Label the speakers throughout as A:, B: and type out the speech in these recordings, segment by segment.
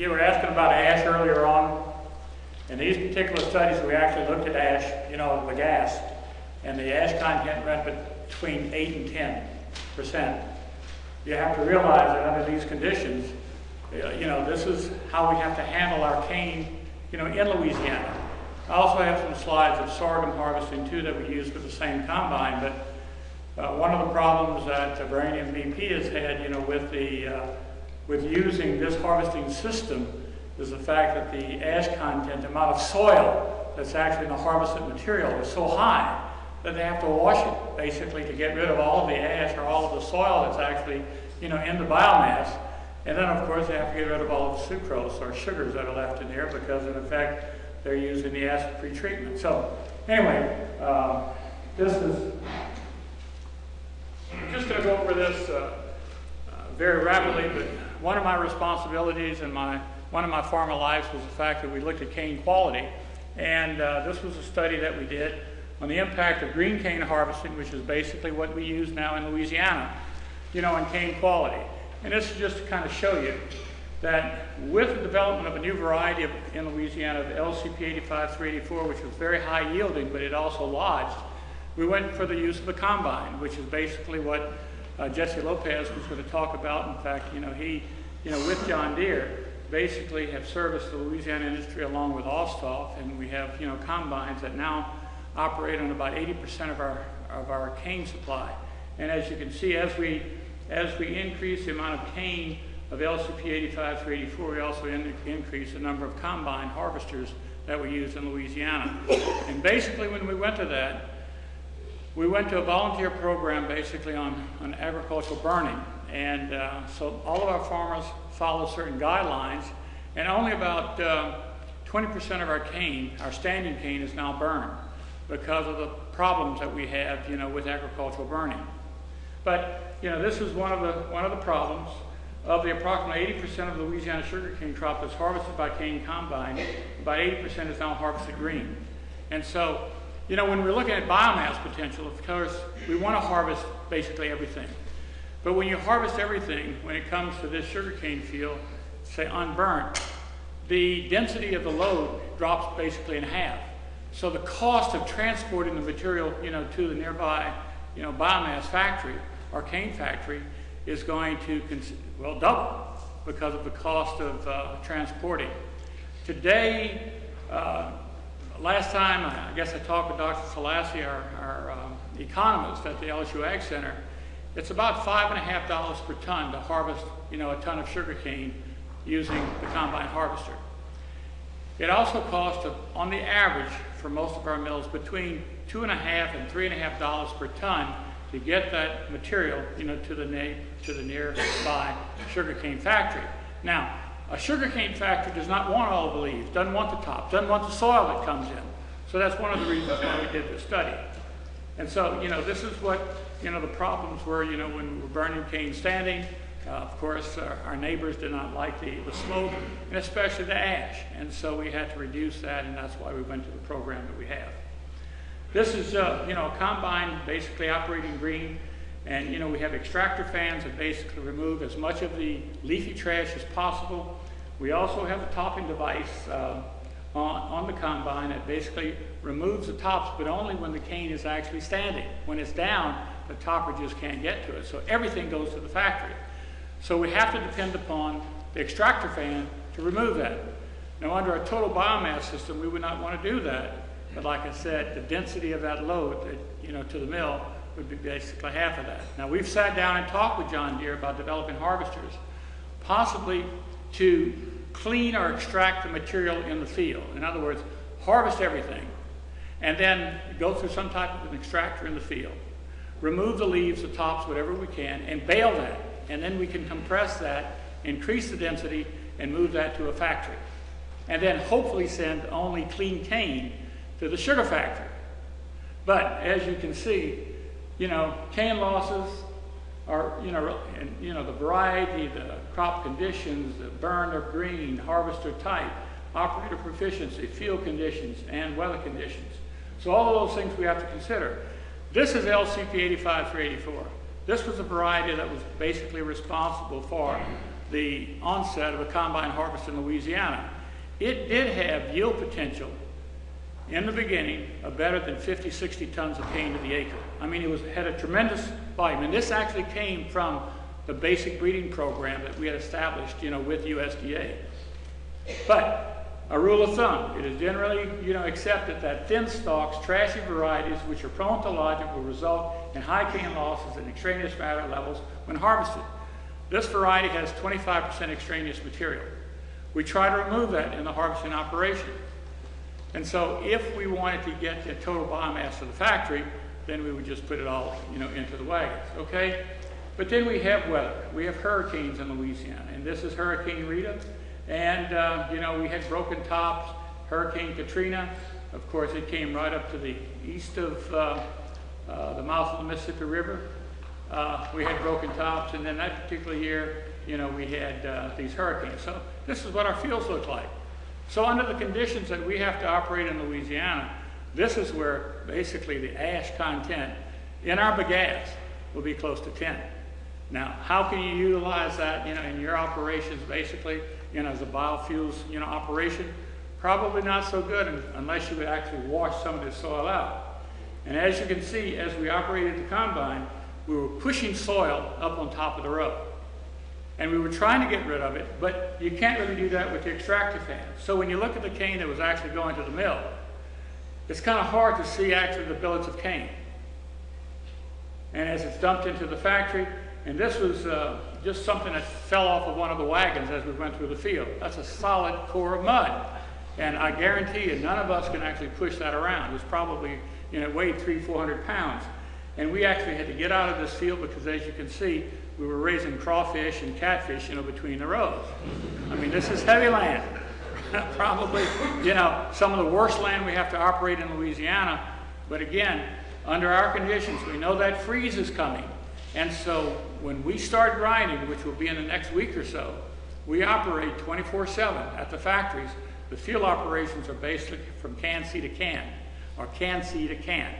A: You were asking about ash earlier on. In these particular studies, we actually looked at ash, you know, the gas, and the ash content went between 8 and 10%. You have to realize that under these conditions, you know, this is how we have to handle our cane, you know, in Louisiana. I also have some slides of sorghum harvesting too that we use with the same combine, but one of the problems that Veranium VP has had, you know, with using this harvesting system is the fact that the ash content, the amount of soil that's actually in the harvested material is so high that they have to wash it basically to get rid of all of the ash or all of the soil that's actually, you know, in the biomass. And then of course they have to get rid of all of the sucrose or sugars that are left in there because in effect they're using the acid-free treatment. So anyway, this is, I'm just going to go over this very rapidly, but one of my responsibilities in one of my farmer lives was the fact that we looked at cane quality. And this was a study that we did on the impact of green cane harvesting, which is basically what we use now in Louisiana, you know, in cane quality. And this is just to kind of show you that with the development of a new variety in Louisiana, the LCP85-384, which was very high yielding, but it also lodged, we went for the use of the combine, which is basically what Jesse Lopez was going to talk about. In fact, you know, he, you know, with John Deere, basically have serviced the Louisiana industry along with Osthoff, and we have, you know, combines that now operate on about 80% of our cane supply. And as you can see, as we increase the amount of cane of LCP85-384, we also increase the number of combine harvesters that we use in Louisiana. And basically when we went to that, we went to a volunteer program basically on agricultural burning. And so all of our farmers follow certain guidelines, and only about 20% of our cane, our standing cane, is now burned because of the problems that we have, you know, with agricultural burning. But, you know, this is one of the problems. Of the approximately 80% of the Louisiana sugarcane crop that's harvested by cane combine, about 80% is now harvested green. And so, you know, when we're looking at biomass potential, of course, we want to harvest basically everything. But when you harvest everything, when it comes to this sugarcane field, say unburnt, the density of the load drops basically in half. So the cost of transporting the material, you know, to the nearby, you know, biomass factory or cane factory is going to, well, double because of the cost of transporting. Today, last time, I guess I talked with Dr. Selassie, our economist at the LSU Ag Center. It's about $5.50 per ton to harvest, you know, a ton of sugarcane using the combine harvester. It also costs, on the average, for most of our mills, between $2.50 and $3.50 per ton to get that material, you know, to the nearby sugarcane factory. Now, a sugarcane factory does not want all of the leaves, doesn't want the top, doesn't want the soil that comes in. So that's one of the reasons why we did this study. And so, you know, this is what, you know, the problems were, you know, when we were burning cane standing. Of course, our neighbors did not like the smoke, and especially the ash. And so we had to reduce that, and that's why we went to the program that we have. This is, you know, a combine basically operating green. And, you know, we have extractor fans that basically remove as much of the leafy trash as possible. We also have a topping device on the combine that basically removes the tops, but only when the cane is actually standing. When it's down, the topper just can't get to it. So everything goes to the factory. So we have to depend upon the extractor fan to remove that. Now, under a total biomass system, we would not want to do that. But like I said, the density of that load, you know, to the mill would be basically half of that. Now, we've sat down and talked with John Deere about developing harvesters, possibly to clean or extract the material in the field. In other words, harvest everything, and then go through some type of an extractor in the field. Remove the leaves, the tops, whatever we can, and bale that. And then we can compress that, increase the density, and move that to a factory. And then hopefully send only clean cane to the sugar factory. But as you can see, you know, cane losses are, you know, the variety, the crop conditions, the burn or green, harvester type, operator proficiency, field conditions, and weather conditions. So all of those things we have to consider. This is LCP85-384. This was a variety that was basically responsible for the onset of a combine harvest in Louisiana. It did have yield potential in the beginning of better than 50, 60 tons of cane to the acre. I mean, had a tremendous volume, and this actually came from the basic breeding program that we had established, with USDA. But a rule of thumb, it is generally, accepted that thin stalks, trashy varieties, which are prone to lodging, will result in high cane losses and extraneous matter levels when harvested. This variety has 25% extraneous material. We try to remove that in the harvesting operation. And so if we wanted to get the total biomass of the factory, then we would just put it all, into the wagons, okay? But then we have weather. We have hurricanes in Louisiana, and this is Hurricane Rita. And, we had broken tops, Hurricane Katrina. Of course, it came right up to the east of the mouth of the Mississippi River. We had broken tops, and then that particular year, we had these hurricanes. So this is what our fields look like. So under the conditions that we have to operate in Louisiana, this is where basically the ash content in our bagasse will be close to 10. Now, how can you utilize that, in your operations basically, as a biofuels, operation? Probably not so good unless you would actually wash some of this soil out. And as you can see, as we operated the combine, we were pushing soil up on top of the row. And we were trying to get rid of it, but you can't really do that with the extractor fan. So when you look at the cane that was actually going to the mill, it's kind of hard to see actually the billets of cane. And as it's dumped into the factory, and this was just something that fell off of one of the wagons as we went through the field. That's a solid core of mud. And I guarantee you, none of us can actually push that around. It was probably, it weighed 300-400 pounds. And we actually had to get out of this field because, as you can see, we were raising crawfish and catfish, between the rows. I mean, this is heavy land. Probably, some of the worst land we have to operate in Louisiana. But again, under our conditions, we know that freeze is coming. And so when we start grinding, which will be in the next week or so, we operate 24/7 at the factories. The field operations are basically from can C to can, or can C to can.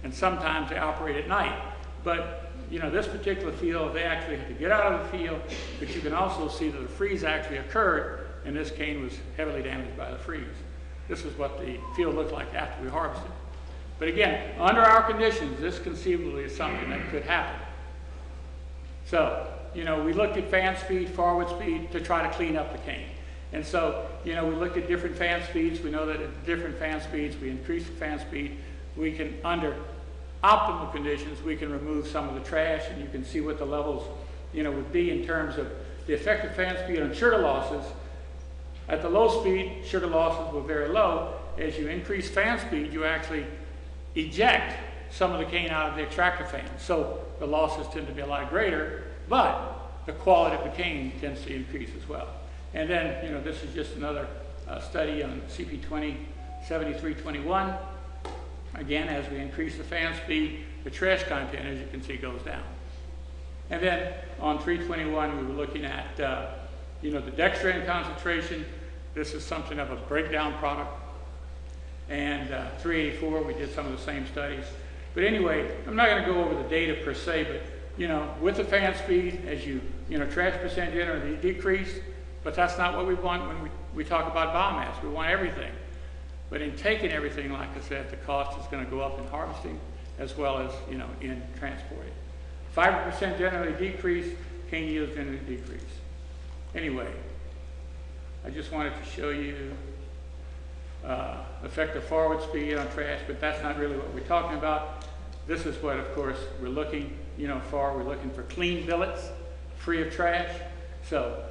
A: And sometimes they operate at night. But this particular field, they actually had to get out of the field, but you can also see that the freeze actually occurred, and this cane was heavily damaged by the freeze. This is what the field looked like after we harvested. But again, under our conditions, this conceivably is something that could happen. So, we looked at fan speed, forward speed to try to clean up the cane. And so, we looked at different fan speeds. We know that at different fan speeds, we increase the fan speed. We can, under optimal conditions, we can remove some of the trash, and you can see what the levels, would be in terms of the effective fan speed on sugar losses. At the low speed, sugar losses were very low. As you increase fan speed, you actually eject some of the cane out of the extractor fan. So the losses tend to be a lot greater, but the quality of the cane tends to increase as well. And then, this is just another study on CP20 7321. Again, as we increase the fan speed, the trash content, as you can see, goes down. And then on 321, we were looking at, the Dextran concentration. This is something of a breakdown product. And 384, we did some of the same studies. But anyway, I'm not going to go over the data per se, but, with the fan speed, as trash percent generally decrease, but that's not what we want when we talk about biomass. We want everything. But in taking everything, like I said, the cost is going to go up in harvesting as well as, in transporting. Fiber percent generally decrease, cane yields generally decrease. Anyway, I just wanted to show you effective forward speed on trash, but that's not really what we're talking about. This is what, of course, we're looking, for. We're looking for clean billets, free of trash. So,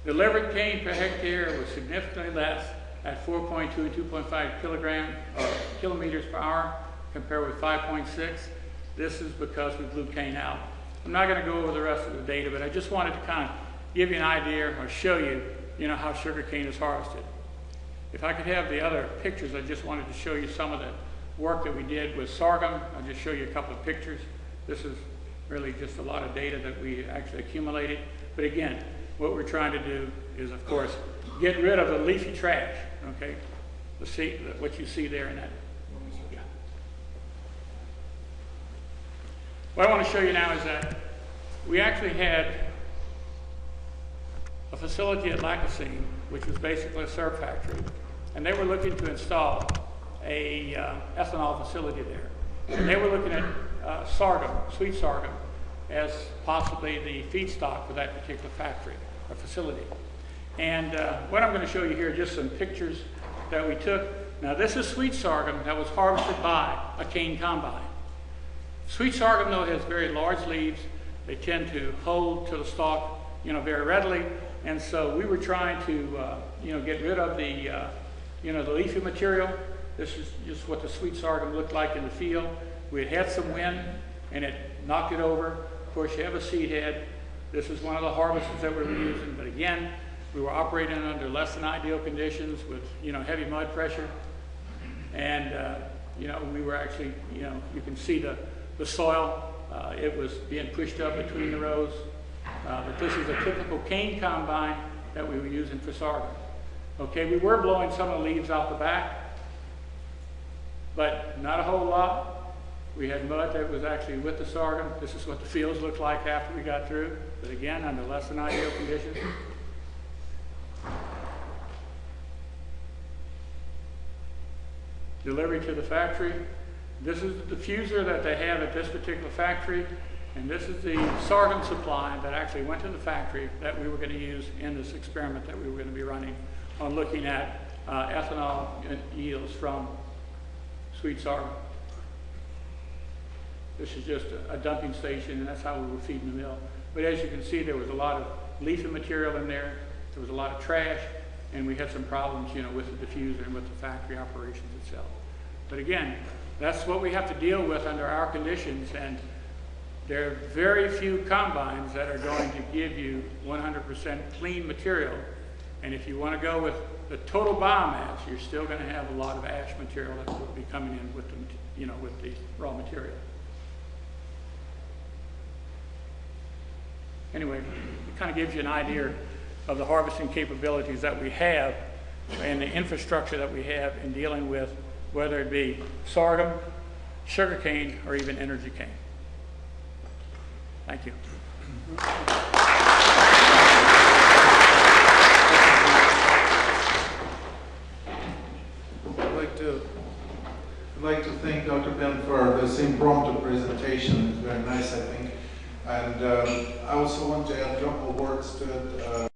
A: delivered cane per hectare was significantly less at 4.2 and 2.5 kilometers per hour, compared with 5.6. This is because we blew cane out. I'm not going to go over the rest of the data, but I just wanted to kind of give you an idea or show you, how sugarcane is harvested. If I could have the other pictures, I just wanted to show you some of the work that we did with sorghum. I'll just show you a couple of pictures. This is really just a lot of data that we actually accumulated. But again, what we're trying to do is, of course, get rid of the leafy trash, okay? What you see there in that. Yeah. What I want to show you now is that we actually had a facility at Legendre, which was basically a syrup factory, and they were looking to install a ethanol facility there. And they were looking at sorghum, sweet sorghum, as possibly the feedstock for that particular factory or facility. And what I'm going to show you here are just some pictures that we took. Now this is sweet sorghum that was harvested by a cane combine. Sweet sorghum, though, has very large leaves. They tend to hold to the stalk, very readily. And so we were trying to, get rid of the, the leafy material. This is just what the sweet sorghum looked like in the field. We had some wind, and it knocked it over. Of course, you have a seed head. This is one of the harvesters that we were using. But again, we were operating under less than ideal conditions with, heavy mud pressure. And, we were actually, you can see the soil. It was being pushed up between the rows. But this is a typical cane combine that we were using for sorghum. Okay, we were blowing some of the leaves out the back, but not a whole lot. We had mud that was actually with the sorghum. This is what the fields looked like after we got through, but again, under less than ideal conditions. Delivery to the factory. This is the diffuser that they have at this particular factory, and this is the sorghum supply that actually went to the factory that we were going to use in this experiment that we were going to be running on looking at ethanol yields from sweet sorghum. This is just a dumping station, and that's how we were feeding the mill. But as you can see, there was a lot of leafy material in there. There was a lot of trash, and we had some problems, with the diffuser and with the factory operations itself. But again, that's what we have to deal with under our conditions, and there are very few combines that are going to give you 100% clean material. And if you want to go with the total biomass, you're still going to have a lot of ash material that will be coming in with the, with the raw material. Anyway, it kind of gives you an idea of the harvesting capabilities that we have and the infrastructure that we have in dealing with whether it be sorghum, sugarcane, or even energy cane. Thank you.
B: I'd like to thank Dr. Ben for this impromptu presentation. It's very nice, I think. And I also want to add a couple of words to it.